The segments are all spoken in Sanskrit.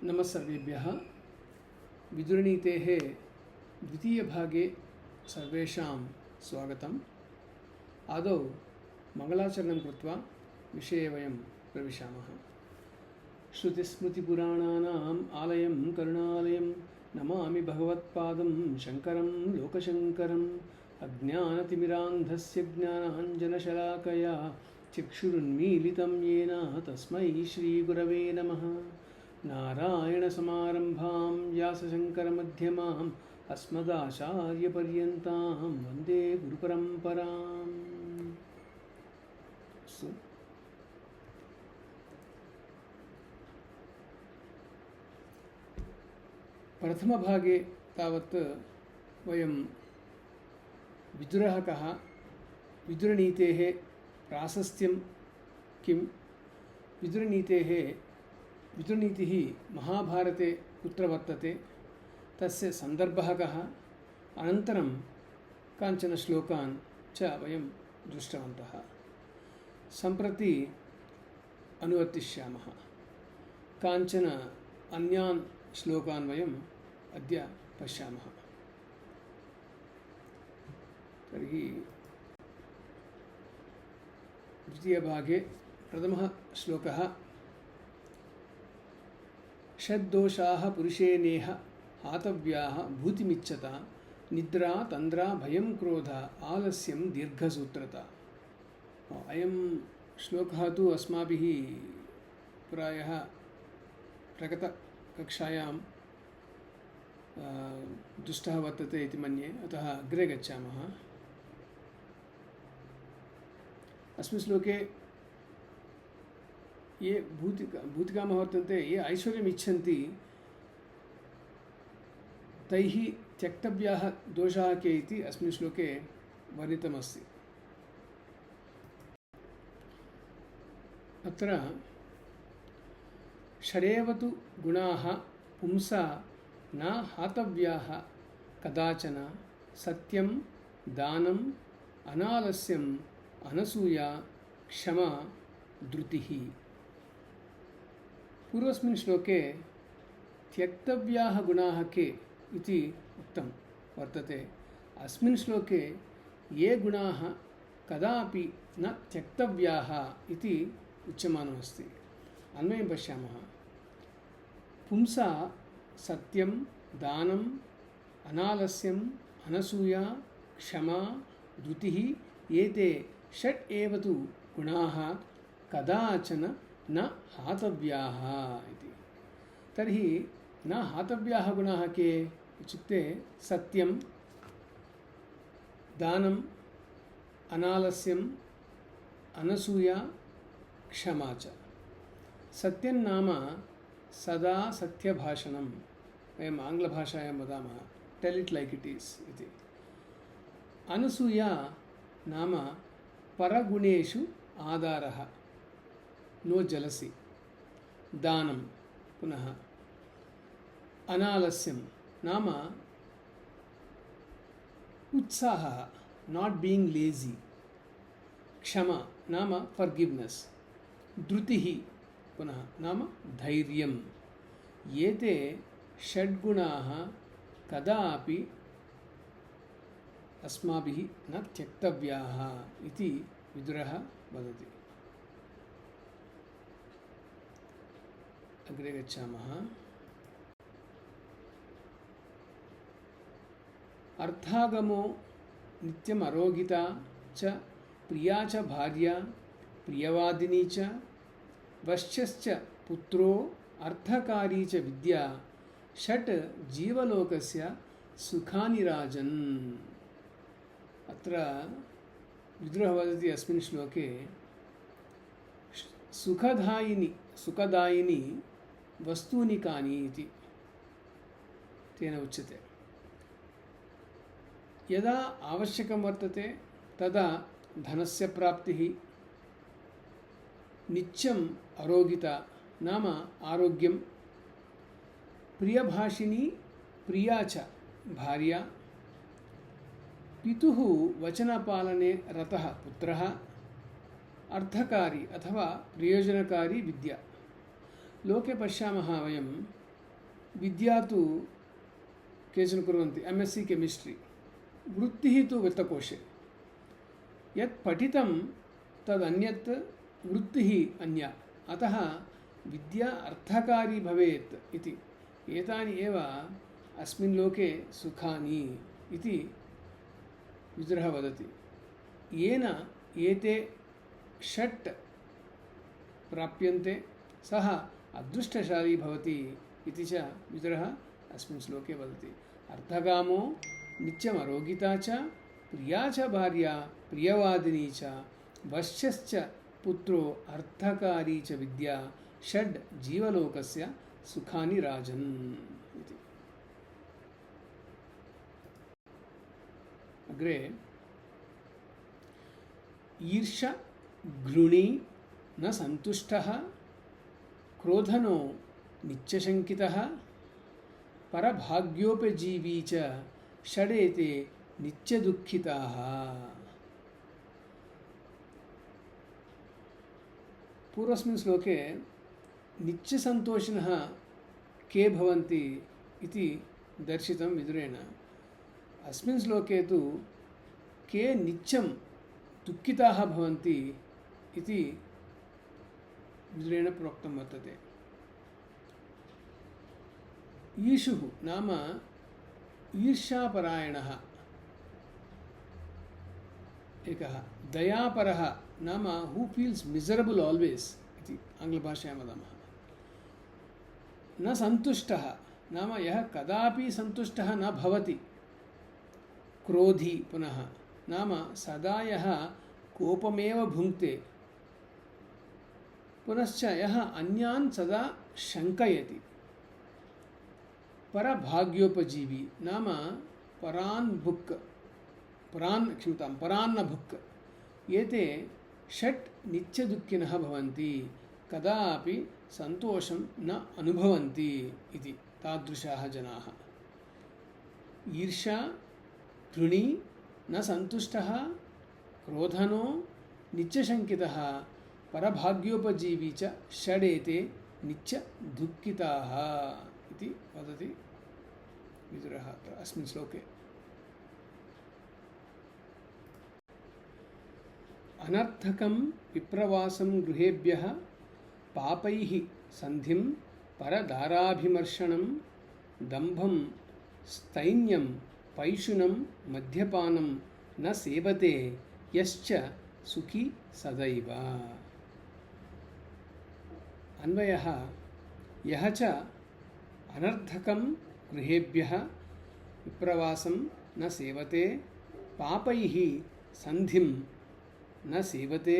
नमः सर्वेभ्यः। विदुरनीतेः द्वितीयभागे सर्वेषां स्वागतम्। आदौ मङ्गलाचरणं कृत्वा विषये वयं प्रविशामः। श्रुतिस्मृतिपुराणानाम् आलयं करुणालयं नमामि भगवत्पादं शङ्करं लोकशङ्करम्। अज्ञानतिमिरान्धस्य ज्ञानाञ्जनशलाकया चक्षुरुन्मीलितं येन तस्मै श्रीगुरवे नमः। नारायणसमारम्भां व्यासशङ्करमध्यमाम् अस्मदाचार्यपर्यन्तां वन्दे गुरुपरम्पराम्। प्रथमभागे तावत् वयं विदुरः कः, विदुरनीतेः प्राशस्त्यं किं, विदुरनीतिः महाभारते कुत्र वर्तते, तस्य सन्दर्भः कः, अनन्तरं काञ्चन श्लोकान् च वयं दृष्टवन्तः। सम्प्रति अनुवर्तिष्यामः। काञ्चन अन्यान् श्लोकान् वयम् अद्य पश्यामः। तर्हि द्वितीयभागे प्रथमः श्लोकः। षड्दोषाः पुरुषे नेह हातव्याः भूतिमिच्छता निद्रा तन्द्रा भयं क्रोध आलस्यं दीर्घसूत्रता। अयं श्लोकः तु अस्माभिः प्रायः प्रगतकक्षायां दृष्टः वर्तते इति मन्ये, अतः अग्रे गच्छामः। अस्मिन् श्लोके ये भूतिकामः वर्तन्ते, ये ऐश्वर्यम् इच्छन्ति, तैः त्यक्तव्याः दोषाः के इति अस्मिन् श्लोके वर्णितमस्ति। अत्र षडेव तु गुणाः पुंसा न हातव्याः कदाचन सत्यं दानम् अनालस्यम् अनसूया क्षमा धृतिः। पूर्वस्मिन् श्लोके त्यक्तव्याः गुणाः के इति उक्तं वर्तते। अस्मिन् श्लोके ये गुणाः कदापि न त्यक्तव्याः इति उच्यमानमस्ति। अन्वयं पश्यामः। पुंसा सत्यं दानम् अनालस्यम् अनसूया क्षमा धृतिः, एते षट् एव तु गुणाः कदाचन न हातव्याः इति। तर्हि न हातव्याः गुणाः के इत्युक्ते सत्यं दानम् अनालस्यम् अनसूया क्षमा च। सत्यं नाम सदा सत्यभाषणं, वयम् आङ्ग्लभाषायां वदामः tell it like it is इति। अनसूया नाम परगुणेषु आधारः, नो जलसि। दानं पुनः अनालस्यं नाम उत्साहः, नाट् बीइङ्ग् लेज़ी। क्षमा नाम फर्गिव्नेस्। धृतिः पुनः नाम धैर्यम्। एते षड्गुणाः कदापि अस्माभिः न त्यक्तव्याः इति विदुरः वदति। अग्रे गच्छामः। अर्थागमो नित्यम् अरोगिता च प्रिया च भार्या प्रियवादिनी च वश्यश्च पुत्रो अर्थकारी च विद्या षट् जीवलोकस्य सुखानि राजन्। अत्र विदुरः वदति अस्मिन् श्लोके सुखदायिनी वस्तूनि कानि इति तेन उच्यते। यदा आवश्यकं वर्तते तदा धनस्य प्राप्तिः, नित्यम् अरोगिता नाम आरोग्यं, प्रियभाषिणी प्रिया च भार्या, पितुः वचनपालने रतः पुत्रः, अर्थकारी अथवा प्रयोजनकारी विद्या। लोके पश्यामः वयं विद्या तु केचन कुर्वन्ति MSc केमिस्ट्रि, वृत्तिः तु वित्तकोशे। यत् पठितं तदन्यत्, वृत्तिः अन्या। अतः विद्या अर्थकारी भवेत् इति। एतानि एव अस्मिन् लोके सुखानि इति विदुरः वदति। येन एते 6 प्राप्यन्ते सः अदृष्टशाली भवति इति च विदुरः अस्मिन् श्लोके वदति। अर्थकामो नित्यमरोगिता च, प्रिया च भार्या प्रियवादिनी च, वश्यश्च पुत्रो अर्थकारी च विद्या, 6 जीवलोकस्य सुखानि राजन् इति। अग्रे ईर्ष घृणी न सन्तुष्टः, क्रोधनो नित्यशङ्कितः, परभाग्योपजीवी च, 6 एते नित्यदुःखिताः। पूर्वस्मिन् श्लोके नित्यसन्तोषिणः के भवन्ति इति दर्शितं विदुरेण। अस्मिन् श्लोके तु के नित्यं दुःखिताः भवन्ति इति विदुरेण प्रोक्तं वर्तते। ईशुः नाम ईर्ष्यापरायणः एकः, दयापरः नाम हू फील्स् मिसरबल ऑलवेज इति आङ्ग्लभाषायां वदामः। न सन्तुष्टः नाम यः कदापि सन्तुष्टः न भवति। क्रोधी पुनः नाम सदा यः कोपमेव भुङ्क्ते। पुनश्च यः अन्यान् सदा शङ्कयति। परभाग्योपजीवी नाम परान् न भुक्। एते 6 नित्यदुःखिनः भवन्ति, कदापि सन्तोषं न अनुभवन्ति इति। तादृशाः जनाः। ईर्ष्या, घृणी, न सन्तुष्टः, क्रोधनो, नित्यशङ्कितः, परभाग्योपजीवी च, 6 एते नित्यदुःखिताः इति वदति विदुरः अस्मिन् श्लोके। अनर्थकं विप्रवासं गृहेभ्यः, पापैः संधिं परदाराभिमर्शनं, दम्भं स्थैन्यं पैशुनं मद्यपानं न सेवते यश्च सुखी सदैव। अन्वयः यः च अनर्थकं गृहेभ्यः विप्रवासं न सेवते, पापैः संधिं न सेवते,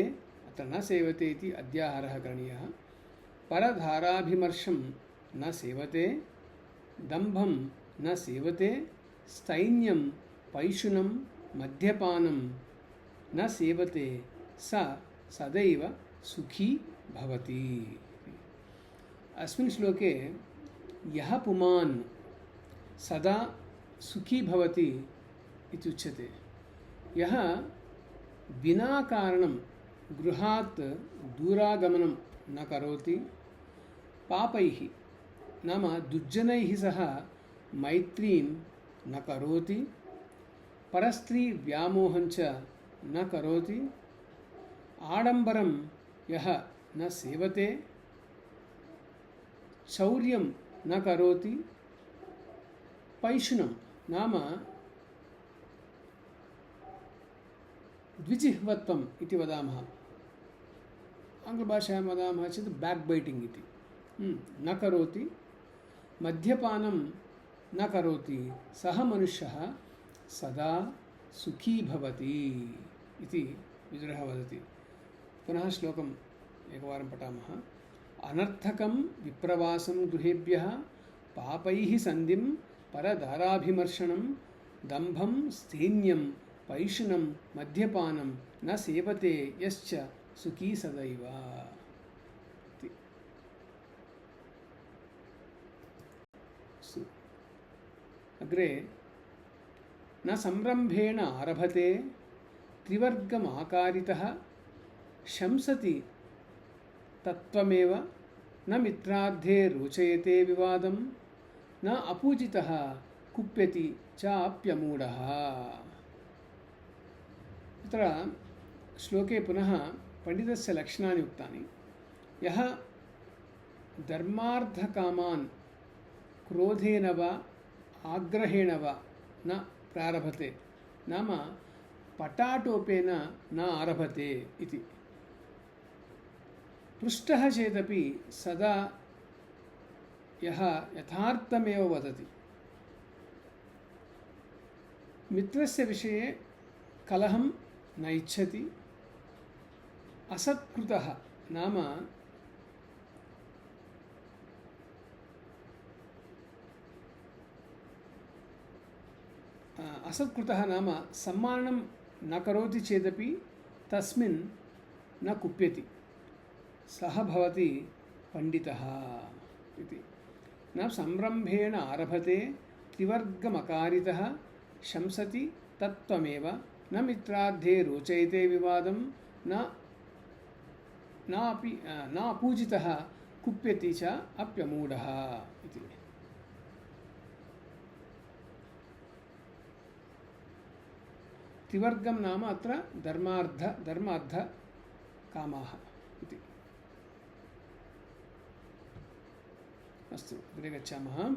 अत्र न सेवते इति अध्याहारः करणीयः। परधाराभिमर्शं न सेवते, दम्भं न सेवते, स्थैन्यं पैशुनं मद्यपानं न सेवते, स सदैव सुखी भवति। अस्मिन् श्लोके यः पुमान् सदा सुखी भवति इति उच्यते। यः विना कारणं गृहात् दूरागमनं न करोति, पापैः नाम दुर्जनैः सह मैत्रीं न करोति, परस्त्री व्यामोहं च न करोति, आडम्बरं यः न सेवते, चौर्यं न करोति, पैशुनं नाम द्विजिह्वत्वम् इति वदामः। आङ्ग्लभाषायां वदामः चेत् बैक् बैटिङ्ग् इति न करोति, मद्यपानं न करोति, सः मनुष्यः सदा सुखी भवति इति विदुरः वदति। पुनः श्लोकम् एकवारं पठामः। अनर्थकं विप्रवासं गृहेभ्यः, पापैः सन्धिं परदाराभिमर्शनं, दम्भं स्थैन्यं पैशुनं मद्यपानं न सेवते यश्च सुखी सदैव। अग्रे न संरम्भेण आरभते, त्रिवर्गमाकारितः, शंसति तत्त्वमेव, न मित्रार्धे रोचयते विवादं, न अपूजितः कुप्यति चाप्यमूढः। तत्र श्लोके पुनः पण्डितस्य लक्षणानि उक्तानि। यः धर्मार्थकामान् क्रोधेन वा आग्रहेण वा न प्रारभते, नाम पटाटोपेन न आरभते इति। पृष्टः चेदपि सदा यः यथार्थमेव वदति, मित्रस्य विषये कलहं न इच्छति, असत्कृतः नाम असत्कृतः नाम सम्माननं न करोति चेदपि तस्मिन् न कुप्यति, सः भवति पण्डितः इति। न संरम्भेण आरभते त्रिवर्गमकारितः शंसति तत्त्वमेव, न मित्रार्धे रोचयते विवादं, न अपूजितः कुप्यति च अप्यमूढः इति। त्रिवर्गं नाम अत्र धर्मार्थ कामाः इति। अस्तु, अग्रे गच्छामः।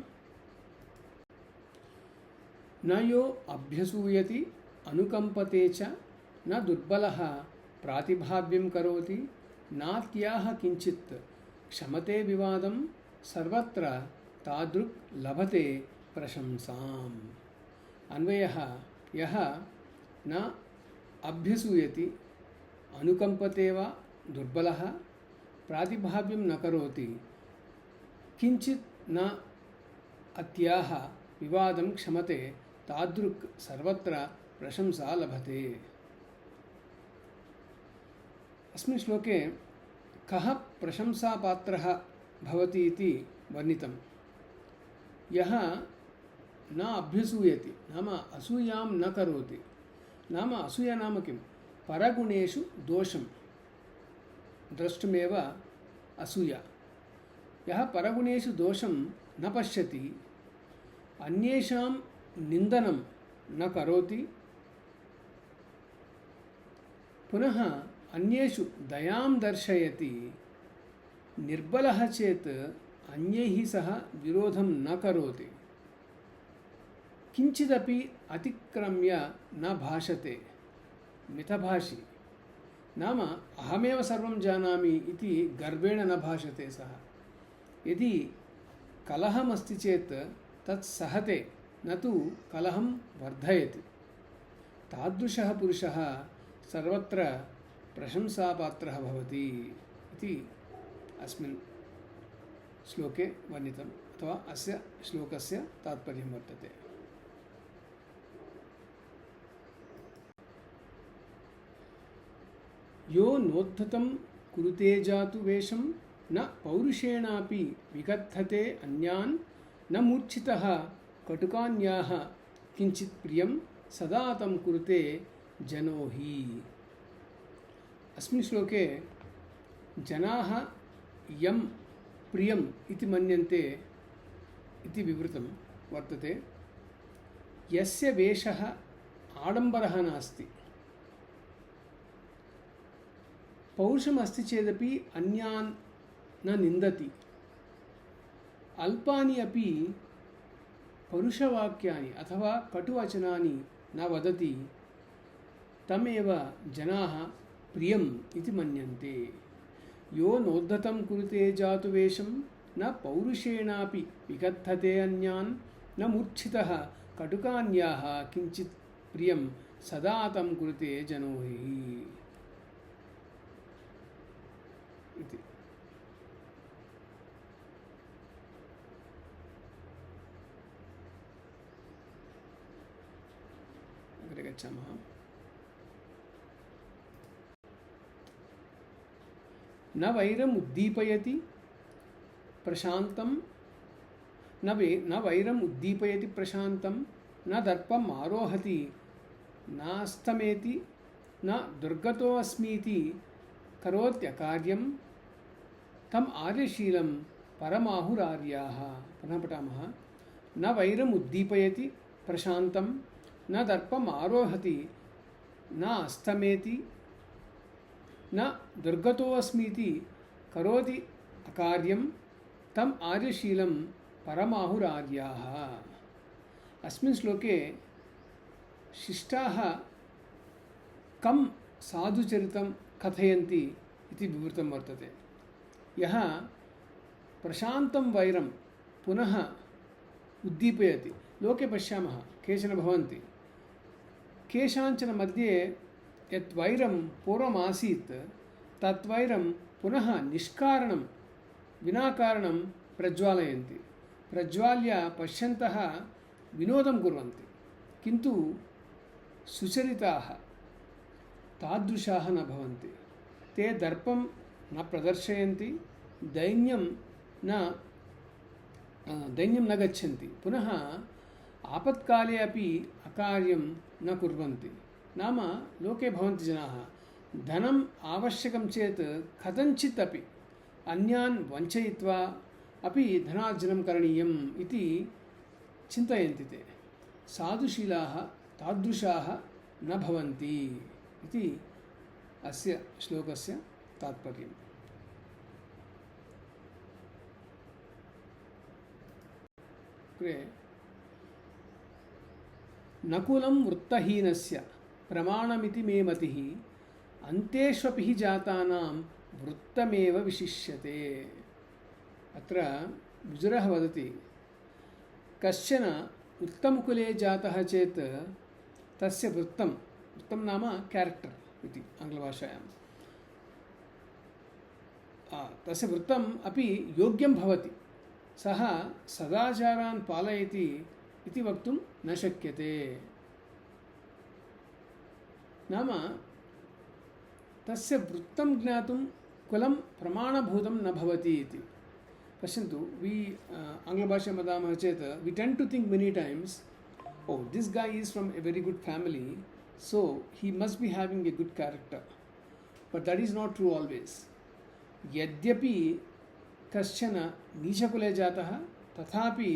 न यो अभ्यसूयति अनुकम्पते च, न दुर्बलः प्रातिभाव्यं करोति, नात्याह किञ्चित् क्षमते विवादं, सर्वत्र तादृक् लभते प्रशंसाम्। अन्वयः, यः न अभ्यसूयति, अनुकम्पते वा दुर्बलः, प्रातिभाव्यं न करोति, किञ्चित् न अत्याह विवादं क्षमते, तादृक् सर्वत्र प्रशंसा लभते। अस्मिन् श्लोके कः प्रशंसापात्रः भवति इति वर्णितं। यः न अभ्यसूयति नाम असूयां न करोति, नाम असूया नाम किं? परगुणेषु दोषं द्रष्टुमेव असूया। यः परगुणेषु दोषं न पश्यति, अन्येषां निन्दनं न करोति, पुनः अन्येषु दयां दर्शयति, निर्बलः चेत् अन्यैः सह विरोधं न करोति, किञ्चिदपि अतिक्रम्य न भाषते, मितभाषी नाम अहमेव सर्वं जानामि इति गर्वेण न भाषते सः। यदि कलहमस्ति चेत् तत् सहते, न तु कलहं वर्धयति। तादृशः पुरुषः सर्वत्र प्रशंसापात्रः भवति इति अस्मिन् श्लोके वर्णितम्, अथवा अस्य श्लोकस्य तात्पर्यं वर्तते। यो नोद्धतं कुरुते जातु वेषं, न पौरुषेणापि विकथते अन्यान्, न मूर्छितः कटुकान्याः किञ्चित् प्रियं, सदा तं कुरुते जनो हि। अस्मिन् श्लोके जनाः यं प्रियम् इति मन्यन्ते इति विवृतं वर्तते। यस्य वेषः आडम्बरः नास्ति, पौरुषमस्ति चेदपि अन्यान् न निन्दति, अल्पानि अपि परुषवाक्यानि अथवा कटुवचनानि न वदति, तमेव जनाः प्रियम् इति मन्यन्ते। यो नोद्धतं कुरुते जातु वेषं, न पौरुषेणापि विकथते अन्यान्, न मूर्छितः कटुकान्याः किञ्चित् प्रियं, सदा तं कुरुते जनो हि इति। अग्रे गच्छामः। न वैरम् उद्दीपयति प्रशान्तं, न वैरम् उद्दीपयति प्रशान्तं, न दर्पम् आरोहति नास्तमेति, न दुर्गतोऽस्मीति करोत्यकार्यं, तम् आर्यशीलं परमाहुरार्याः। पुनः पठामः। न वैरम् उद्दीपयति प्रशान्तं न दर्पम् आरोहति न अस्तमेति न दुर्गतोऽस्मीति करोति अकार्यं तम् आर्यशीलं परमाहुरार्याः। अस्मिन् श्लोके शिष्टाः कं साधुचरितं कथयन्ति इति विवृतं वर्तते। यः प्रशान्तं वैरं पुनः उद्दीपयति, लोके पश्यामः केचन भवन्ति, केषाञ्चन मध्ये यत् वैरं पूर्वमासीत् तत् वैरं पुनः निष्कारणं विना कारणं प्रज्वालयन्ति, प्रज्वाल्य पश्यन्तः विनोदं कुर्वन्ति, किन्तु सुचरिताः तादृशाः न भवन्ति। ते दर्पं न प्रदर्शयन्ति, दैन्यं न गच्छन्ति, पुनः आपत्काले अपि अकार्यं न कुर्वन्ति। नाम लोके भवन्ति जनाः धनम् आवश्यकं चेत् कथञ्चित् अपि अन्यान् वञ्चयित्वा अपि धनार्जनं करणीयम् इति चिन्तयन्ति। ते साधुशीलाः तादृशाः न भवन्ति इति अस्य श्लोकस्य तात्पर्यम्। नकुलं वृत्तहीनस्य प्रमाणमिति मे मतिः अन्तेष्वपि जातानां वृत्तमेव विशिष्यते। अत्र विजुरः वदति कश्चन उत्तमकुले जातः चेत् तस्य वृत्तं नाम क्यारेक्टर् इति आङ्ग्लभाषायां, तस्य वृत्तम् अपि योग्यं भवति, सः सदाचारान् पालयति इति वक्तुं न शक्यते। नाम तस्य वृत्तं ज्ञातुं कुलं प्रमाणभूतं न भवति इति। पश्यन्तु, आङ्ग्लभाषायां वदामः चेत् we tend to think many times, oh, this guy is from a very good family, so he must be having a good character. But that is not true always. यद्यपि कश्चन नीचकुले जातः तथापि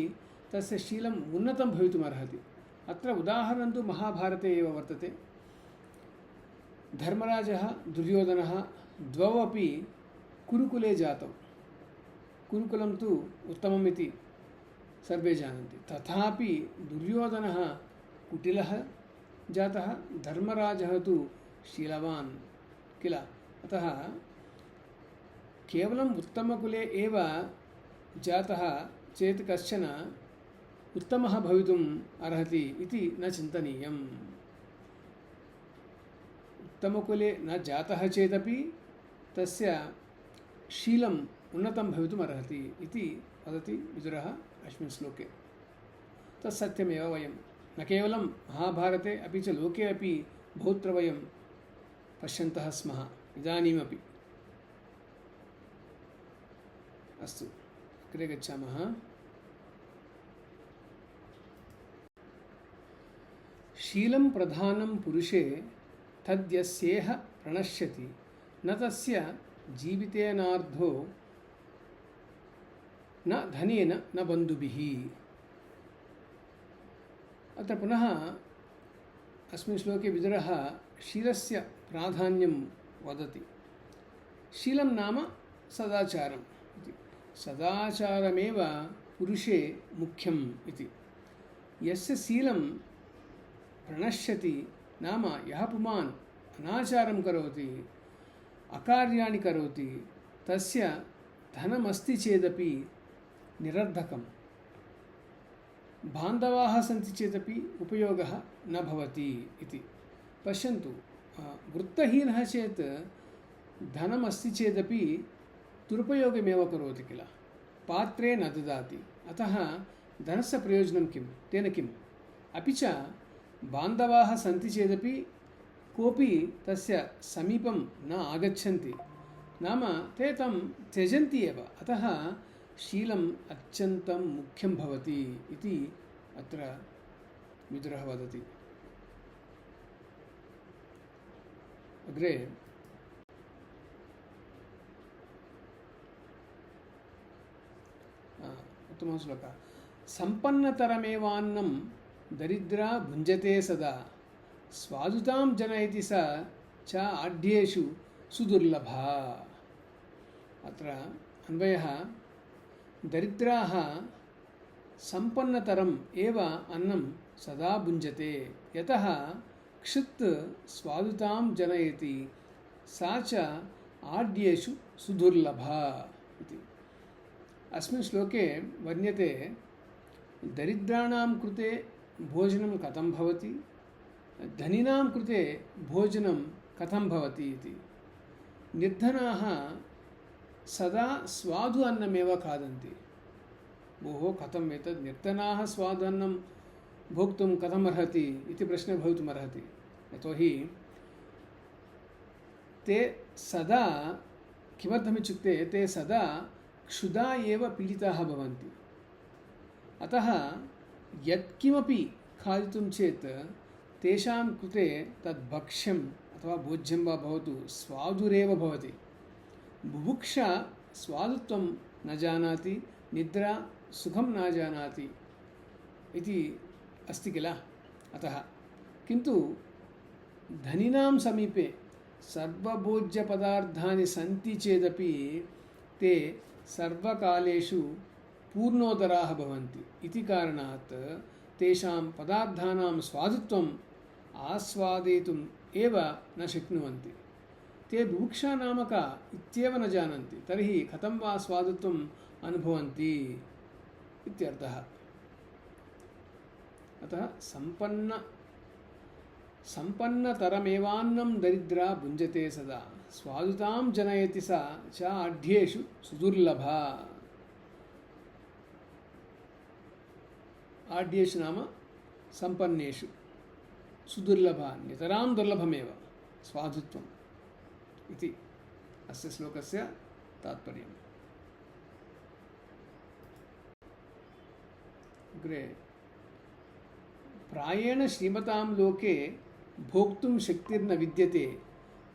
तस्य शीलम् उन्नतं भवितुम् अर्हति। अत्र उदाहरणं तु महाभारते एव वर्तते। धर्मराजः दुर्योधनः द्वौ अपि कुरुकुले जातौ। कुरुकुलं तु उत्तमम् इति सर्वे जानन्ति, तथापि दुर्योधनः कुटिलः जातः, धर्मराजः तु शीलवान् किल। अतः केवलम् उत्तमकुले एव जातः चेत् कश्चन उत्तमः भवितुम् अर्हति इति न चिन्तनीयम्। उत्तमकुले न जातः चेदपि तस्य शीलम् उन्नतं भवितुम् अर्हति इति वदति विदुरः अस्मिन् श्लोके। तत्सत्यमेव वयं न केवलं महाभारते अपि च लोके अपि बहुत्र वयं पश्यन्तः स्मः इदानीमपि। अस्तु, अग्रे गच्छामः। शीलं प्रधानं पुरुषे तद्यस्येह प्रणश्यति न तस्य जीवितेनार्धो न धनेन न बन्धुभिः। अत्र पुनः अस्मिन् श्लोके विदुरः शीलस्य प्राधान्यं वदति। शीलं नाम सदाचारम् इति। सदाचारमेव पुरुषे मुख्यम् इति। यस्य शीलं प्रणश्यति नाम यः पुमान् अनाचारं करोति, अकार्याणि करोति, तस्य धनमस्ति चेदपि निरर्धकं, बान्धवाः सन्ति चेदपि उपयोगः न भवति इति। पश्यन्तु, वृत्तहीनः चेत् धनमस्ति चेदपि दुरुपयोगमेव करोति किल, पात्रे न ददाति। अतः धनस्य प्रयोजनं किं, तेन किम्? अपि च बान्धवाः सन्ति चेदपि कोऽपि तस्य समीपं न आगच्छन्ति, नाम ते तं त्यजन्ति एव। अतः शीलम् अत्यन्तं मुख्यं भवति इति अत्र विदुरः वदति। अग्रे उत्तमः श्लोकः। सम्पन्नतरमेवान्नं दरिद्रा भुञ्जते सदा स्वादुतां जनयति सा च आढ्येषु सुदुर्लभा। अत्र अन्वयः दरिद्राः सम्पन्नतरम् एव अन्नं सदा भुञ्जते यतः क्षित् स्वादुतां जनयति सा च आढ्येषु सुदुर्लभा इति। अस्मिन् श्लोके वर्ण्यते दरिद्राणां कृते भोजनं कथं भवति, धनिनां कृते भोजनं कथं भवति इति। निर्धनाः सदा स्वादु अन्नमेव खादन्ति। भोः कथम् एतत् निर्धनाः स्वादु अन्नं भोक्तुं कथमर्हति इति प्रश्नः भवितुमर्हति। यतोहि ते सदा किमर्थमित्युक्ते ते सदा क्षुधा एव पीडिताः भवन्ति। अतः यत्किमपि खादितुं चेत् तेषां कृते तद् भक्ष्यम् अथवा भोज्यं वा भवतु स्वादुरेव भवति। बुभुक्षा स्वादुत्वं न जानाति, निद्रा सुखं न जानाति इति अस्ति किल। अतः किन्तु धनिनां समीपे सर्वभोज्यपदार्थानि सन्ति चेदपि ते सर्वकालेषु पूर्णोदराः भवन्ति इति कारणात् तेषां पदार्थानां स्वादुत्वम् आस्वादयितुम् एव न शक्नुवन्ति। ते बुभुक्षा नाम का इत्येव न जानन्ति, तर्हि कथं वा स्वादुत्वम् अनुभवन्ति इत्यर्थः। अतः सम्पन्नतरमेवान्नं दरिद्रा भुञ्जते सदा स्वादुतां जनयति सा च आढ्येषु सुदुर्लभा। आढ्येषु नाम सम्पन्नेषु, सुदुर्लभा नितरां दुर्लभमेव स्वादुत्वम् इति अस्य श्लोकस्य तात्पर्यम्। अग्रे प्रायेण श्रीमतां लोके भोक्तुं शक्तिर्न विद्यते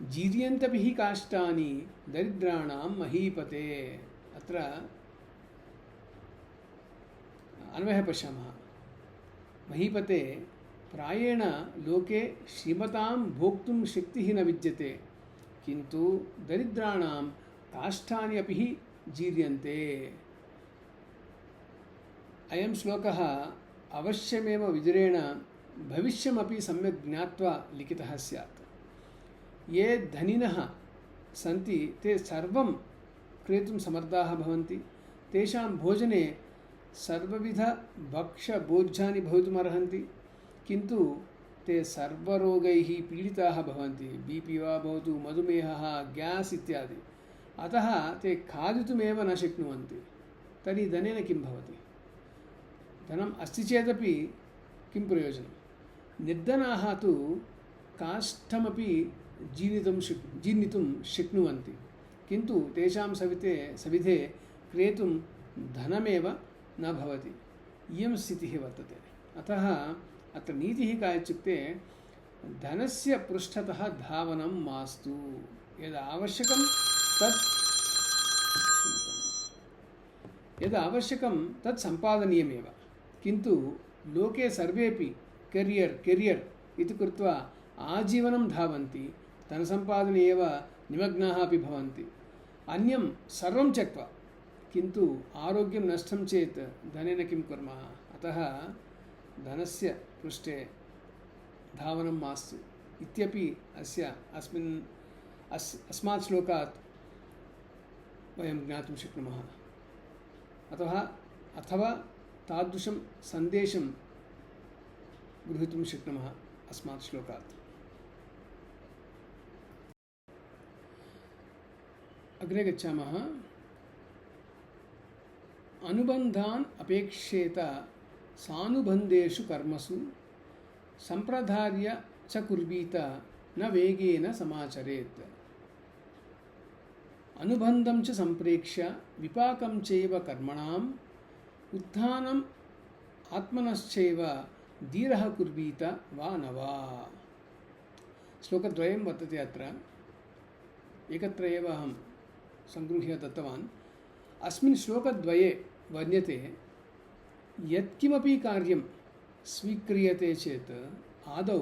जीर्यन्तपि हि काष्ठानि दरिद्राणां महीपते। अत्र अन्वयः पश्यामः। महीपते प्रायेण लोके श्रीमतां भोक्तुं शक्तिः न विद्यते किन्तु दरिद्राणां काष्ठानि अपि हि जीर्यन्ते। अयं श्लोकः अवश्यमेव विदुरेण भविष्यमपि सम्यक् ज्ञात्वा लिखितः स्यात्। ये धनिनः सन्ति ते सर्वं क्रेतुं समर्थाः भवन्ति। तेषां भोजने सर्वविधभक्ष्यभोज्यानि भवितुमर्हन्ति किन्तु ते सर्वरोगैः पीडिताः भवन्ति। बीपी वा भवतु, मधुमेहः, ग्यास् इत्यादि। अतः ते खादितुमेव न शक्नुवन्ति। तर्हि धनेन किं भवति? धनम् अस्ति चेदपि किं प्रयोजनं? निर्धनाः तु काष्ठमपि जीर्णितुं शक्नुवन्ति किन्तु तेषां सविधे क्रेतुं धनमेव न भवति। इयं स्थितिः वर्तते। अतः अत्र नीतिः का इत्युक्ते धनस्य पृष्ठतः धावनं मास्तु। यद् आवश्यकं तत् सम्पादनीयमेव किन्तु लोके सर्वेपि करियर् इति कृत्वा आजीवनं धावन्ति। धनसम्पादने एव निमग्नाः अपि भवन्ति। अन्यं सर्वं त्यक्त्वा किन्तु आरोग्यं नष्टं चेत् धनेन किं कुर्मः? अतः धनस्य पृष्ठे धावनं मास्तु इत्यपि अस्मात् श्लोकात् वयं ज्ञातुं शक्नुमः। अथवा तादृशं सन्देशं गृहीतुं शक्नुमः अस्मात् श्लोकात्। अग्रे गच्छामः। अनुबन्धान् अपेक्षेत सानुबन्धेषु कर्मसु सम्प्रधार्य च कुर्वीत न वेगेन समाचरेत्। अनुबन्धं च सम्प्रेक्ष्य विपाकं चैव कर्मणाम् उत्थानम् आत्मनश्चैव धीरः कुर्वीत वा न वा। श्लोकद्वयं वर्तते अत्र। एकत्र एव अहं सङ्गृह्य दत्तवान्। अस्मिन् श्लोकद्वये वर्ण्यते यत्किमपि कार्यं स्वीक्रियते चेत् आदौ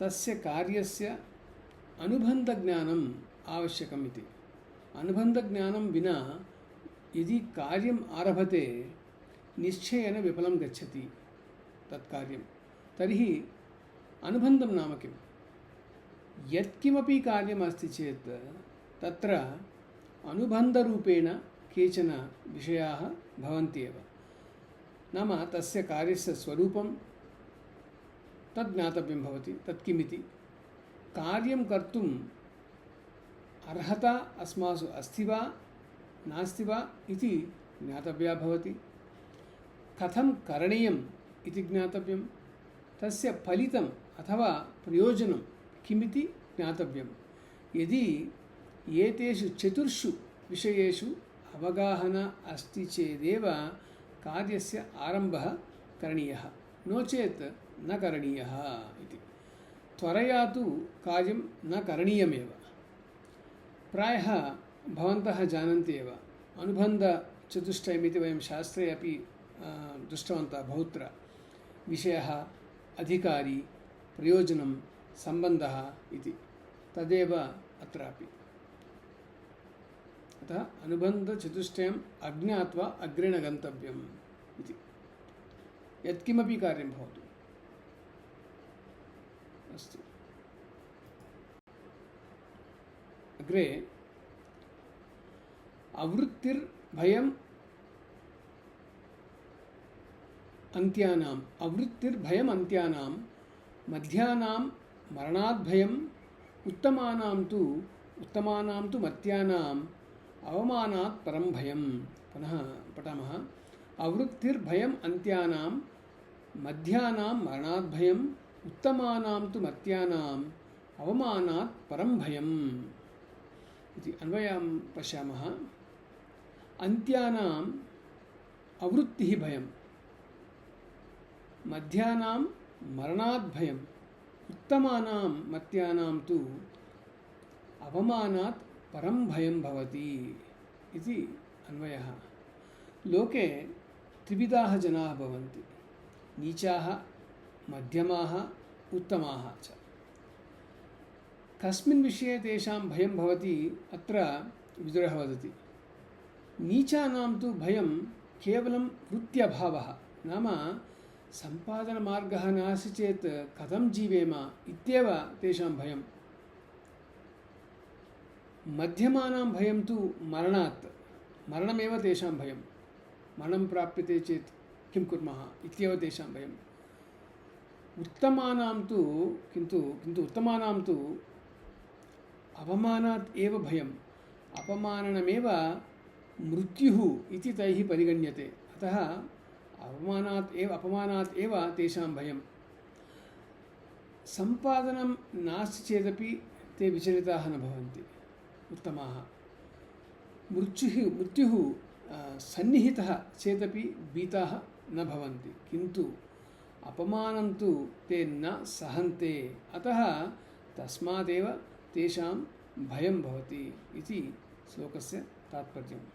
तस्य कार्यस्य अनुबन्धज्ञानम् आवश्यकम् इति। अनुबन्धज्ञानं विना यदि कार्यम् आरभते निश्चयेन विफलं गच्छति तत् कार्यं। तर्हि अनुबन्धं नाम किम्? यत्किमपि कार्यम् अस्ति चेत् तत्र अनुबन्धरूपेण केचन विषयाः भवन्ति एव। नाम तस्य कार्यस्य स्वरूपं तद् ज्ञातव्यं भवति, तत् किमिति। कार्यं कर्तुम् अर्हता अस्मासु अस्ति वा नास्ति वा इति ज्ञातव्या भवति। कथं करणीयम् इति ज्ञातव्यं। तस्य फलितम् अथवा प्रयोजनं किमिति ज्ञातव्यं। यदि एतेषु चतुर्षु विषयेषु अवगाहना अस्ति चेदेव कार्यस्य आरम्भः करणीयः, नो चेत् न करणीयः इति। त्वरया तु कार्यं न करणीयमेव। प्रायः भवन्तः जानन्ति एव, अनुबन्धचतुष्टयम् इति वयं शास्त्रे अपि दृष्टवन्तः बहुत्र। विषयः, अधिकारी, प्रयोजनं, सम्बन्धः इति तदेव अत्रापि। अतः अनुबन्धचतुष्टयम् अज्ञात्वा अग्रे न गन्तव्यम् इति, यत्किमपि कार्यं भवतु। अस्तु, अग्रे आवृत्तिर्भयम् अन्त्यानाम्, आवृत्तिर्भयम् अन्त्यानां, मध्यानां मरणाद्भयम्, उत्तमानां तु मत्यानाम् अवमानात् परं भयम्। पुनः पठामः। आवृत्तिर्भयम् अन्त्यानां, मध्यानां मरणाद्भयम्, उत्तमानां तु मत्यानाम् अवमानात् परं भयम् इति। अन्वयं पश्यामः। अन्त्यानाम् आवृत्तिः भयम्, मध्यानां मरणाद्भयम्, उत्तमानां मत्यानां तु अवमानात् परं भयं भवति इति अन्वयः। लोके त्रिविधाः जनाः भवन्ति, नीचाः, मध्यमाः, उत्तमाः च। कस्मिन् विषये तेषां भयं भवति अत्र विदुरः वदति। नीचानां तु भयं केवलं वृत्त्यभावः, नाम सम्पादनमार्गः नास्ति चेत् कथं जीवेम इत्येव तेषां भयं। मध्यमानां भयं तु मरणात्, मरणमेव तेषां भयं। मरणं प्राप्यते चेत् किं कुर्मः इत्येव तेषां भयम्। उत्तमानां तु किन्तु उत्तमानां तु अवमानात् एव भयम्। अपमाननमेव मृत्युः इति तैः परिगण्यते। अतः अपमानात् एव तेषां भयम्। सम्पादनं नास्ति चेदपि ते विचलिताः न भवन्ति उत्तमाः। मृत्युः सन्निहितः चेदपि भीताः न भवन्ति, किन्तु अपमानं तु ते न सहन्ते। अतः तस्मादेव तेषां भयं भवति इति श्लोकस्य तात्पर्यम्।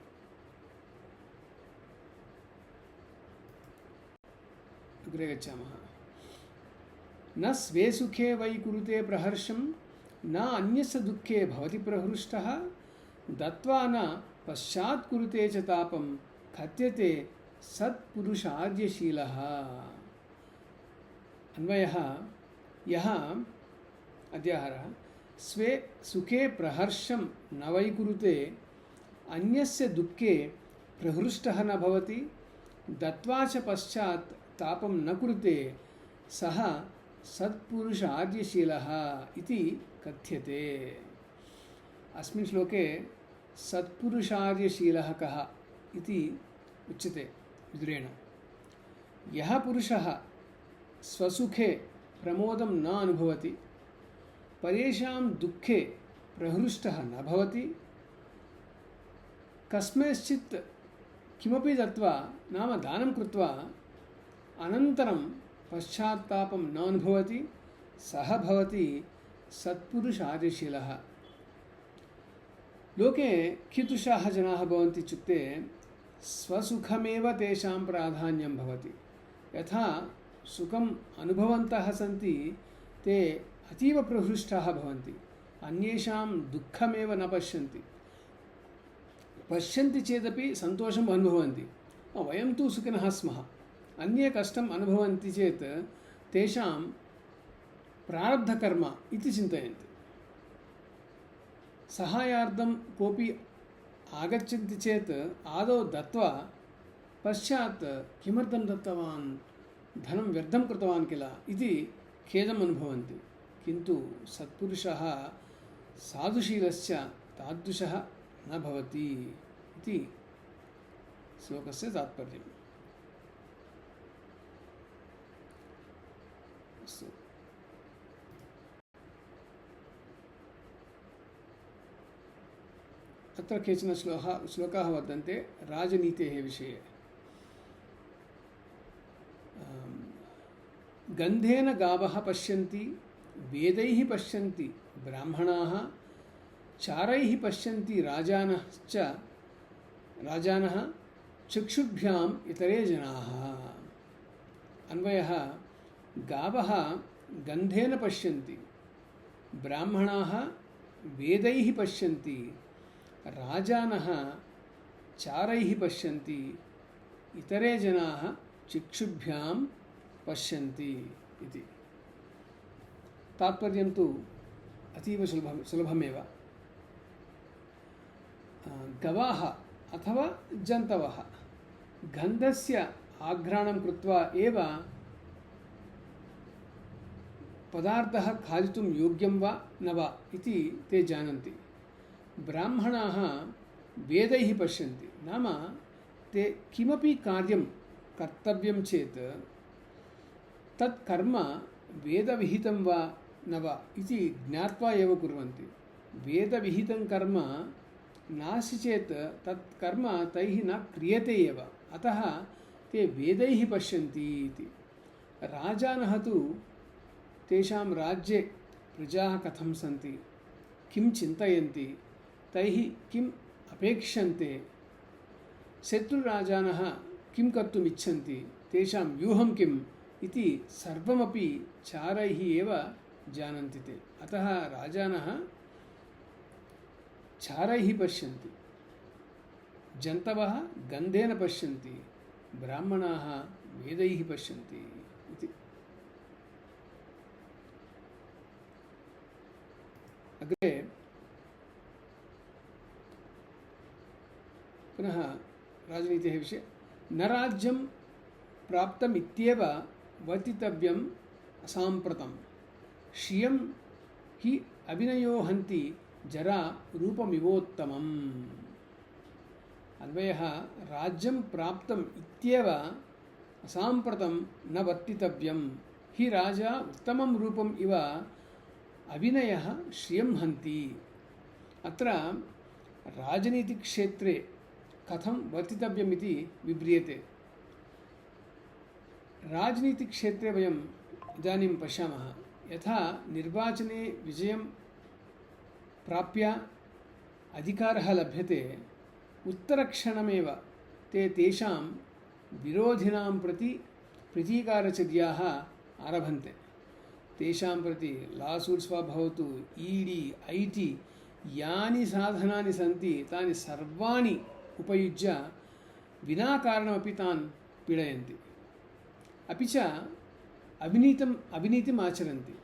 अग्रे गच्छामः। न स्वे सुखे वै कुरुते प्रहर्षं, न अन्यस्य दुःखे भवति प्रहृष्टः, दत्वा न पश्चात् कुरुते च तापं, कथ्यते सत्पुरुषार्यशीलः। अन्वयः। यः अध्याहारः स्वे सुखे प्रहर्षं न वै कुरुते, अन्यस्य दुःखे प्रहृष्टः न भवति, दत्वा च पश्चात् तापं न कुरुते, सः सत्पुरुषार्यशीलः इति कथ्यते। अस्मिन् श्लोके सत्पुरुषार्यशीलः कः इति उच्यते विदुरेण। यः पुरुषः स्वसुखे प्रमोदं न अनुभवति, परेषां दुःखे प्रहृष्टः न भवति, कस्मैश्चित् किमपि दत्वा नाम दानं कृत्वा अनन्तरं पश्चात्तापं न अनुभवति, सः भवति सत्पुरुषार्यशीलः। लोके कीदृशाः जनाः भवन्ति इत्युक्ते, स्वसुखमेव तेषां प्राधान्यं भवति। यथा सुखम् अनुभवन्तः सन्ति ते अतीव प्रहृष्टाः भवन्ति, अन्येषां दुःखमेव न पश्यन्ति, पश्यन्ति चेदपि सन्तोषम् अनुभवन्ति। वयं तु सुखिनः स्मः, अन्ये कष्टम् अनुभवन्ति चेत् तेषां प्रारब्धकर्म इति चिन्तयन्ति। सहायार्थं कोऽपि आगच्छन्ति चेत् आदौ दत्वा पश्चात् किमर्थं दत्तवान्, धनं व्यर्थं कृतवान् किल इति खेदम् अनुभवन्ति। किन्तु सत्पुरुषः साधुशीलश्च तादृशः न भवति इति श्लोकस्य तात्पर्यम्। अस्तु, अत्र केचन श्लोकाः वर्तन्ते राजनीतेः विषये। गन्धेन गावः पश्यन्ति, वेदैः पश्यन्ति ब्राह्मणाः, चारैः पश्यन्ति राजानः, चक्षुर्भ्याम् इतरे जनाः। अन्वयः, गावः गन्धेन पश्यन्ति, ब्राह्मणाः वेदैः पश्यन्ति, राजानः चारैः पश्यन्ति, इतरे जनाः चक्षुर्भ्यां पश्यन्ति इति। तात्पर्यं तु अतीव सुलभमेव। गवाः अथवा जन्तवः गन्धस्य आघ्राणं कृत्वा एव पदार्थः खादितुं योग्यं वा न वा इति ते जानन्ति। ब्राह्मणाः वेदैः पश्यन्ति, नाम ते किमपि कार्यं कर्तव्यं चेत् तत् कर्म वेदविहितं वा न वा इति ज्ञात्वा एव कुर्वन्ति। वेदविहितं कर्म नास्ति चेत् तत् कर्म तैः न क्रियते एव, अतः ते वेदैः पश्यन्ति इति। राजानः तु तेषां राज्ये प्रजाः कथं सन्ति, किं चिन्तयन्ति, तैः किम् अपेक्षन्ते, शत्रुराजानः किं कर्तुम् इच्छन्ति, तेषां व्यूहं किम् इति सर्वमपि चारैः एव जानन्ति ते। अतः राजानः चारैः पश्यन्ति, जन्तवः गन्धेन पश्यन्ति, ब्राह्मणाः वेदैः पश्यन्ति इति। अग्रे पुनः राजनीतेः विषये। न राज्यं प्राप्तमित्येव वर्तितव्यम् असाम्प्रतं, श्रियं हि अभिनयो हन्ति जरा रूपमिवोत्तमम्। अन्वयः, राज्यं प्राप्तम् इत्येव असाम्प्रतं न वर्तितव्यं हि राजा उत्तमं रूपम् इव अभिनयः श्रियं हन्ति। अत्र राजनीतिक्षेत्रे कथं वर्तितव्यम् इति विव्रियते। राजनीतिक्षेत्रे वयम् इदानीं पश्यामः, यथा निर्वाचने विजयं प्राप्य अधिकारः लभ्यते, उत्तरक्षणमेव ते तेषां विरोधिनां प्रति प्रतीकारचर्याः आरभन्ते। तेषां प्रति लासूट्स् वा भवतु, ईडी ऐटी यानि साधनानि सन्ति तानि सर्वाणि उपयुज्य विना कारणमपि तान् पीडयन्ति। अपि च अविनीतिम् आचरन्ति।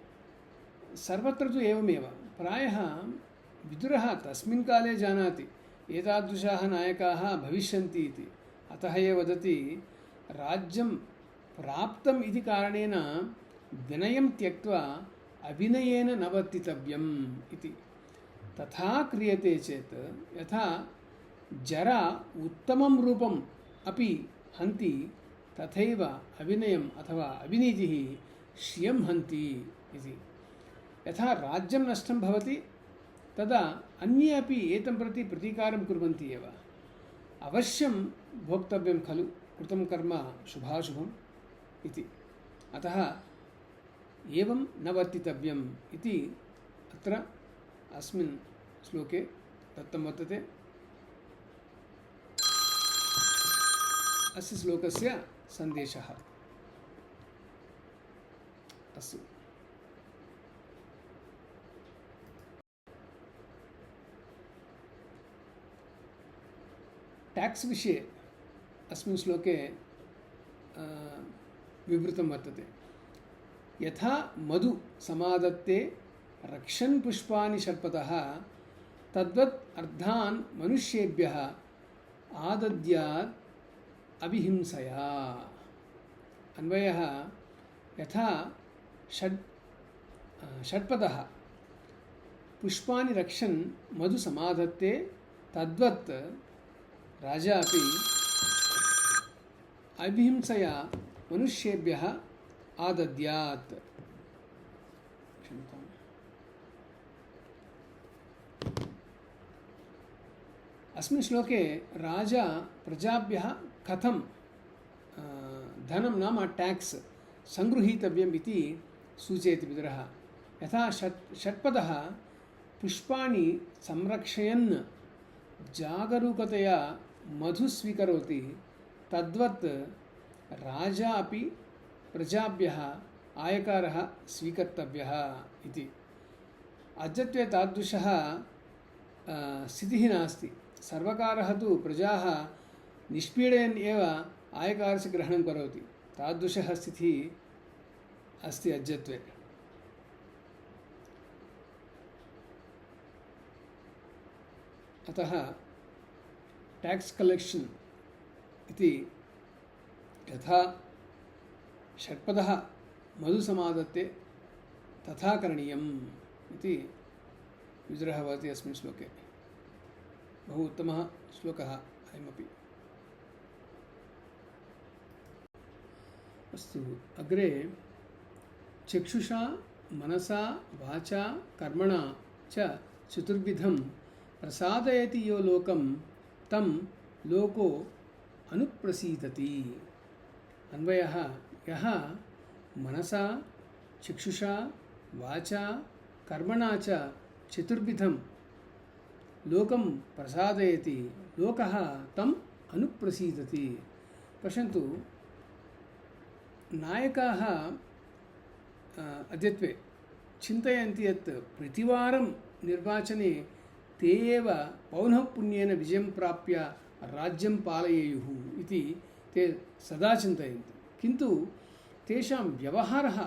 सर्वत्र तु एवमेव। प्रायः विदुरः तस्मिन् काले जानाति एतादृशाः नायकाः भविष्यन्ति इति, अतः एव वदति राज्यं प्राप्तम् इति कारणेन विनयं त्यक्त्वा अभिनयेन न वर्तितव्यम् इति। तथा क्रियते चेत्, यथा जरा उत्तमं रूपम् अपि हन्ति, तथैव अभिनयम् अथवा अभिनीतिः श्रियं हन्ति इति। यथा राज्यं नष्टं भवति तदा अन्ये अपि एतं प्रति प्रतीकारं कुर्वन्ति एव। अवश्यं भोक्तव्यं खलु कृतं कर्म शुभाशुभम् इति। अतः एवं न वर्तितव्यम् इति अत्र अस्मिन् श्लोके दत्तं वर्तते। अस्य श्लोकस्य सन्देशः। अस्तु, ट्याक्स् विषये अस्मिन् श्लोके विवृतं वर्तते। यथा मधु समादत्ते रक्षन् पुष्पाणि षट्पदः तद्वत् अर्थान् मनुष्येभ्यः आदद्यात् अभिहिंसया। अन्वयः यथा षट्पदः पुष्पाणि रक्षन् मधु समादत्ते तद्वत् राजा अपि अभिहिंसया मनुष्येभ्यः आदद्यात्। क्षम्यताम्। अस्मिन् श्लोके राजा प्रजाभ्यः कथं धनं नाम ट्याक्स् सङ्गृहीतव्यम् इति सूचयति विदुरः। यथा षट्पदः पुष्पाणि संरक्षयन् जागरूकतया मधु स्वीकरोति तद्वत् राजा अपि प्रजाभ्यः आयकारः स्वीकर्तव्यः इति। अद्यत्वे तादृशः स्थितिः नास्ति। सर्वकारः तु प्रजाः निष्पीडयन् एव आयकारस्य ग्रहणं करोति। तादृशः स्थितिः अस्ति अद्यत्वे। अतः ट्याक्स् कलेक्शन् इति यथा षट्पदः मधु समादत्ते तथा करणीयम् इति विदुरः वदति अस्मिन् श्लोके। बहु उत्तमः श्लोकः अयमपि। अस्तु, अग्रे चक्षुषा मनसा वाचा कर्मणा च चतुर्विधं प्रसादयति यो लोकं तं लोको अनुप्रसीदति। अन्वयः यः मनसा चक्षुषा वाचा कर्मणा च चतुर्विधं लोकं प्रसादयति लोकः तम् अनुप्रसीदति। पश्यन्तु, नायकाः अद्यत्वे चिन्तयन्ति यत् प्रतिवारं निर्वाचने ते एव पौनःपुन्येन विजयं प्राप्य राज्यं पालयेयुः इति ते सदा चिन्तयन्ति। किन्तु तेषां व्यवहारः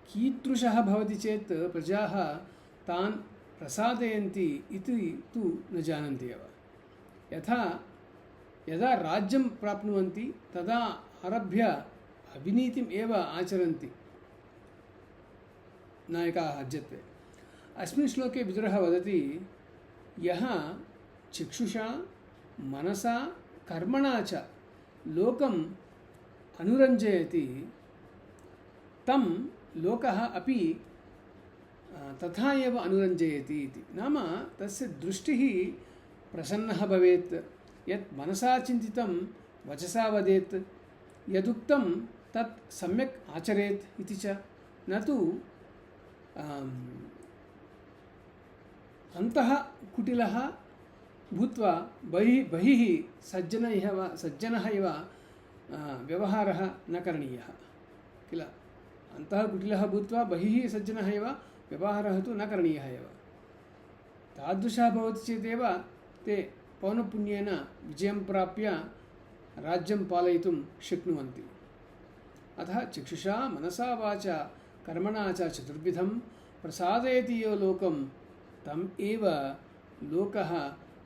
कीदृशः भवति चेत् प्रजाः तान् प्रसादयन्ति इति तु न जानन्ति एव। यदा राज्यं प्राप्नुवन्ति तदा आरभ्य अविनीतिम् एव आचरन्ति नायकाः अद्यत्वे। अस्मिन् श्लोके विदुरः वदति यः चक्षुषा मनसा कर्मणा च लोकम् अनुरञ्जयति तं लोकः अपि तथा एव अनुरञ्जयति इति। नाम तस्य दृष्टिः प्रसन्नः भवेत्, यत् मनसा चिन्तितं वचसा वदेत्, यदुक्तं तत् सम्यक् आचरेत् इति च, न तु अन्तः कुटिलः भूत्वा बहिः सज्जनः इव व्यवहारः न करणीयः किल। अन्तः कुटिलः भूत्वा बहिः सज्जनः इव व्यवहारः तु न करणीयः एव। तादृशः भवति चेदेव ते पौनःपुन्येन विजयं प्राप्य राज्यं पालयितुं शक्नुवन्ति। अतः चक्षुषा मनसा वाचा कर्मणा च चतुर्विधं प्रसादयति यो लोकं तम् एव लोकः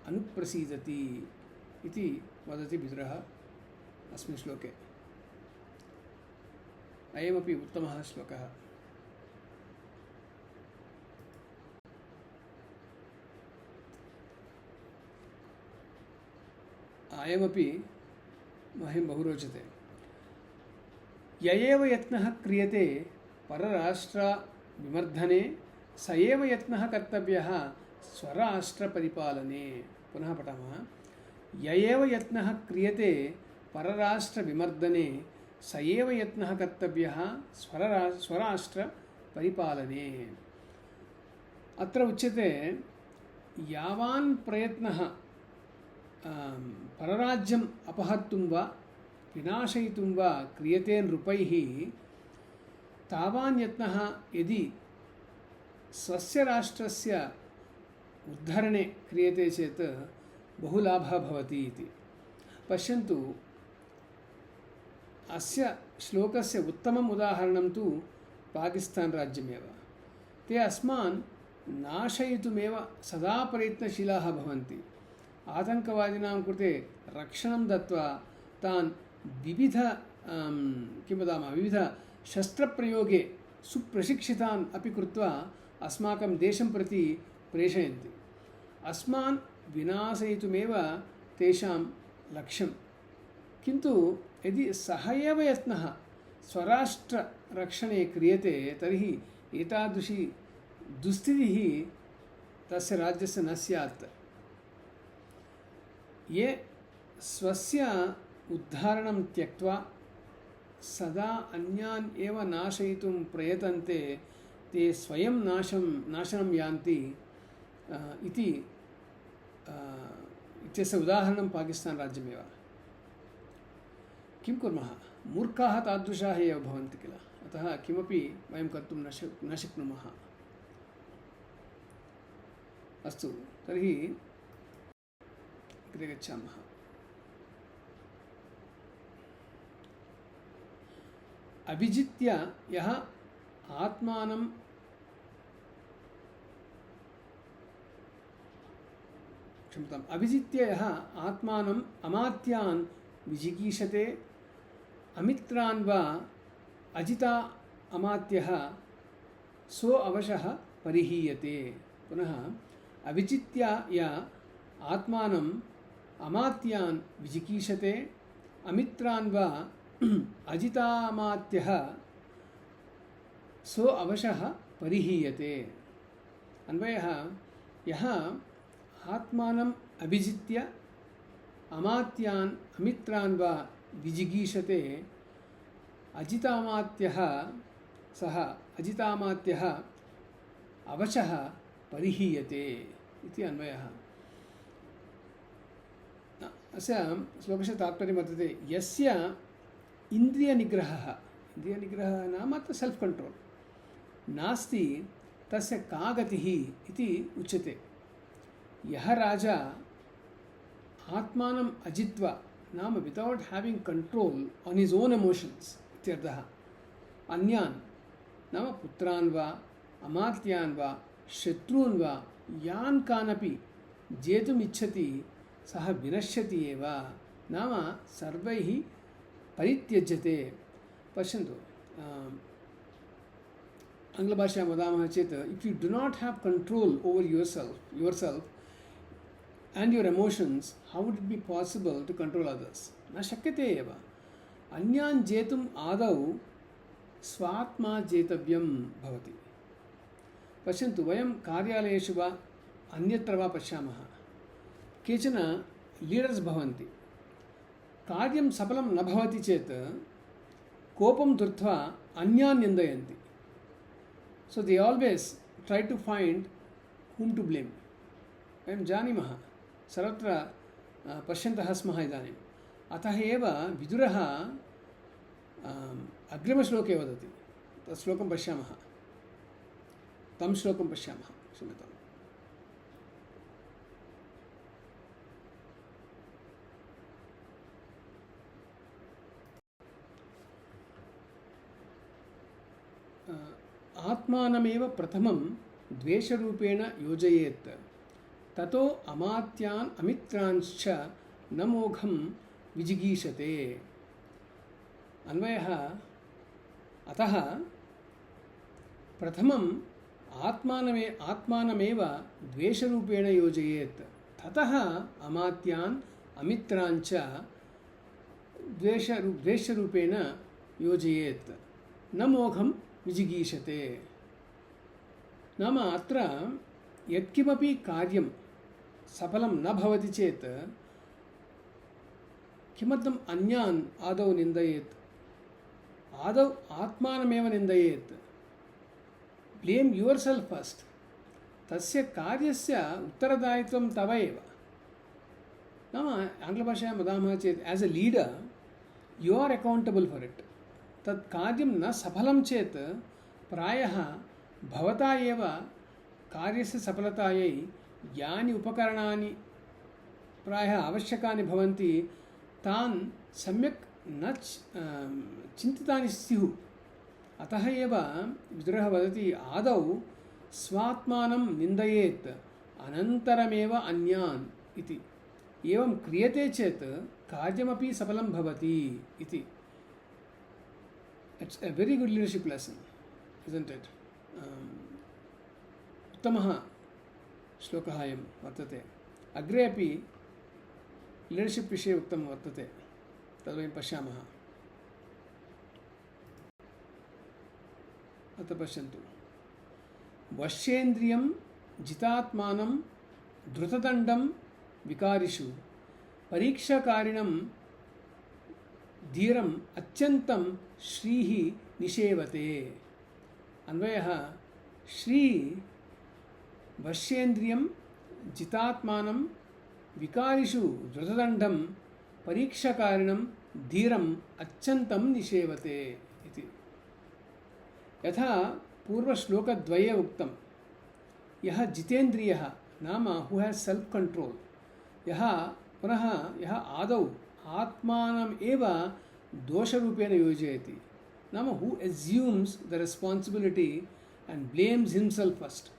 अनुप्रसीदति इति वदति विदुरः अस्मिन् श्लोके। अयमपि उत्तमः श्लोकः। अयमपि मह्यं बहु रोचते। य एव यत्नः क्रियते परराष्ट्रविमर्धने स एव यत्नः कर्तव्यः स्वराष्ट्रपरिपालने। पुनः पठामः। य एव यत्नः क्रियते परराष्ट्रविमर्दने स एव यत्नः कर्तव्यः स्वराष्ट्रपरिपालने। अत्र उच्यते यावान् प्रयत्नः परराज्यम् अपहर्तुं वा विनाशयितुं वा क्रियते नृपैः तावान् यत्नः यदि स्वस्य राष्ट्रस्य उद्धरणे क्रियते चेत् बहु लाभः भवति इति। पश्यन्तु, अस्य श्लोकस्य उत्तमम् उदाहरणं तु पाकिस्तान् राज्यमेव। ते अस्मान् नाशयितुमेव सदा प्रयत्नशीलाः भवन्ति। आतङ्कवादिनां कृते रक्षणं दत्वा तान् विविध शस्त्रप्रयोगे सुप्रशिक्षितान् अपि कृत्वा अस्माकं देशं प्रति प्रेषयन्ति। अस्मान् विनाशयितुमेव तेषां लक्ष्यं। किन्तु यदि सः एव यत्नः स्वराष्ट्ररक्षणे क्रियते तर्हि एतादृशी दुस्थितिः तस्य राज्यस्य न स्यात्। ये स्वस्य उद्धारणं त्यक्त्वा सदा अन्यान् एव नाशयितुं प्रयतन्ते ते स्वयं नाशनं यान्ति इति इत्यस्य उदाहरणं पाकिस्तान् राज्यमेव। किं कुर्मः, मूर्खाः तादृशाः एव भवन्ति किल। अतः किमपि वयं कर्तुं न शक्नुमः। अस्तु, तर्हि अग्रे गच्छामः। अभिजित्य यः आत्मानं अभिजित्य यः आत्मानम् अमात्यान् विजिगीषते अमित्रान् वा अजिता अमात्यः सो अवशः परिहीयते। पुनः अभिजित्य य आत्मानम् अमात्यान् विजिगीषते अमित्रान् वा अजितामात्यः सो अवशः परिहीयते। अन्वयः, यः आत्मानम् अभिजित्य अमात्यान् अमित्रान् वा विजिगीषते अजितामात्यः सः अजितामात्यः अवशः परिहीयते इति अन्वयः। अस्य श्लोकस्य तात्पर्यं वर्तते, यस्य इन्द्रियनिग्रहः नाम अत्र सेल्फ् कंट्रोल् नास्ति तस्य का गतिः इति उच्यते। यः राजा आत्मानम् अजित्वा नाम without having control on his own emotions इत्यर्थः अन्यान् नाम पुत्रान् वा अमात्यान् वा शत्रून् वा यान् कानपि जेतुम् इच्छति सः विनश्यति एव, नाम सर्वैः परित्यज्यते। पश्यन्तु, आङ्ग्लभाषायां वदामः चेत् if you do not have control over yourself and your emotions, how would it be possible to control others? न शक्यते एव। अन्यान् जेतुम् आदौ स्वात्मा जेतव्यं भवति। पश्यन्तु, वयं कार्यालयेषु वा अन्यत्र वा पश्यामः, केचन लीडर्स् भवन्ति, कार्यं सफलं न भवति चेत् कोपं धृत्वा अन्यान् निन्दयन्ति। So they always try to find whom to blame। वयं जानीमः, सर्वत्र पश्यन्तः स्मः इदानीम्। अतः एव विदुरः अग्रिमश्लोके वदति, तत् श्लोकं पश्यामः, तं श्लोकं पश्यामः, क्षम्यताम्। आत्मानमेव प्रथमं द्वेषरूपेण योजयेत्, ततो अमात्यान् अमित्रांश्च न मोघं विजिगीषते। अन्वयः, अतः प्रथमम् आत्मानमेव द्वेषरूपेण योजयेत्, ततः अमात्यान् अमित्रांश्च द्वेषरूपेण योजयेत्, न मोघं विजिगीषते। नाम अत्र यत्किमपि कार्यं सफलं न भवति चेत् किमर्थम् अन्यान् आदौ निन्दयेत्? आदौ आत्मानमेव निन्दयेत्। Blame yourself first. तस्य कार्यस्य उत्तरदायित्वं तव एव। नाम आङ्ग्लभाषायां वदामः चेत् as a leader you are accountable for it. तत् कार्यं न सफलं चेत् प्रायः भवता एव कार्यस्य सफलतायै यानि उपकरणानि प्रायः आवश्यकानि भवन्ति तान् सम्यक् न चिन्तितानि स्युः. अतः एव विदुरः वदति आदौ स्वात्मानं निन्दयेत् अनन्तरमेव अन्यान् इति. एवं क्रियते चेत् कार्यमपि सफलं भवति इति. It's a very good leadership lesson, isn't it? उत्तमः श्लोकः अयं वर्तते. अग्रे अपि लीडरशिप विषये उक्तं वर्तते, तद् वयं पश्यामः. अत्र पश्यन्तु. वश्येन्द्रियं जितात्मानं धृतदण्डं विकारिषु परीक्षाकारिणं धीरम् अत्यन्तं श्रीः निषेवते. अन्वयः श्री वश्येन्द्रियं जितात्मानं विकारिषु धृतदण्डं परीक्षाकारिणं धीरम् अत्यन्तं निषेवते इति. यथा पूर्वश्लोकद्वये उक्तं, यः जितेन्द्रियः नाम हू हेस् सेल्फ कंट्रोल, यः पुनः यः आदौ आत्मानम् एव दोषरूपेण योजयति, नाम who assumes the responsibility and blames himself first,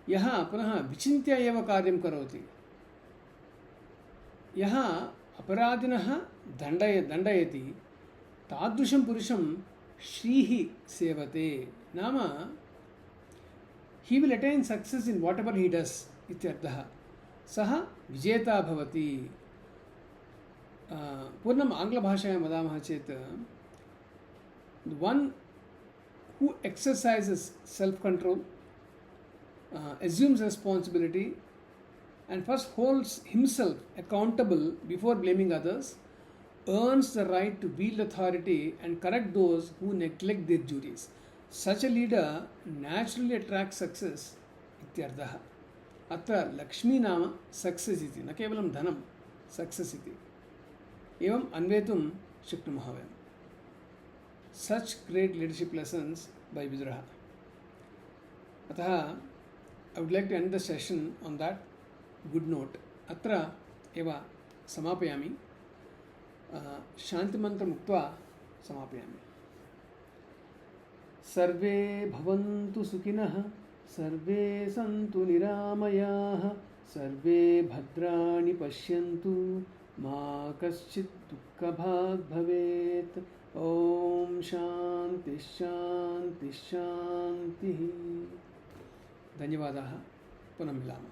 यः पुनः विचिन्त्य एव कार्यं करोति, यः अपराधिनः दण्डयति, तादृशं पुरुषं श्रीः सेवते. नाम he will attain success in whatever he does इत्यर्थः. सः विजेता भवति. पूर्णम् आङ्ग्लभाषायां वदामः चेत् the one who exercises self-control, assumes responsibility and first holds himself accountable before blaming others, earns the right to wield authority and correct those who neglect their duties. Such a leader naturally attracts success इत्यर्थः. अत्र लक्ष्मी नाम सक्सेस् इति, न केवलं धनं, सक्सेस् इति. एवम् अन्वेतुं शक्नुमः वयं. Such great leadership lessons by Viduraha. अतः I would like to end the session on that good note. अत्र एव समापयामि. शान्तिमन्त्रम् उक्त्वा समापयामि. सर्वे भवन्तु सुखिनः, सर्वे सन्तु निरामयाः, सर्वे भद्राणि पश्यन्तु, मा कश्चित् दुःखभाग् भवेत्. ॐ शान्ति शान्ति शान्तिः. धन्यवादाः. पुनः मिलामः.